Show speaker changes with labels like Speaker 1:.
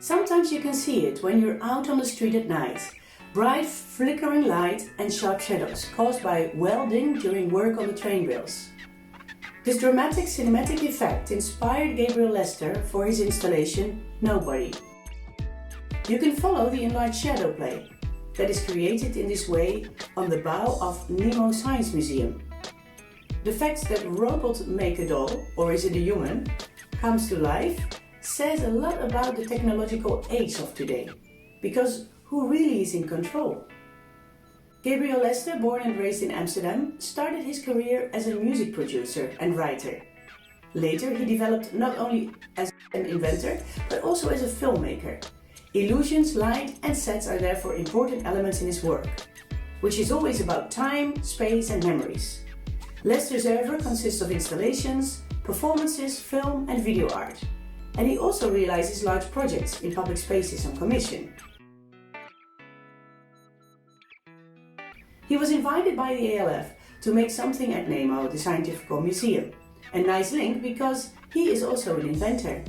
Speaker 1: Sometimes you can see it when you're out on the street at night. Bright flickering light and sharp shadows caused by welding during work on the train rails. This dramatic cinematic effect inspired Gabriel Lester for his installation Nobody. You can follow the in-light shadow play that is created in this way on the bow of Nemo Science Museum. The fact that robot make a doll, or is it a human, comes to life says a lot about the technological age of today, because who really is in control? Gabriel Lester, born and raised in Amsterdam, started his career as a music producer and writer. Later he developed not only as an inventor, but also as a filmmaker. Illusions, light and sets are therefore important elements in his work, which is always about time, space and memories. Lester's oeuvre consists of installations, performances, film and video art. And he also realizes large projects in public spaces on commission. He was invited by the ALF to make something at NEMO, the Scientific Museum. A nice link because he is also an inventor.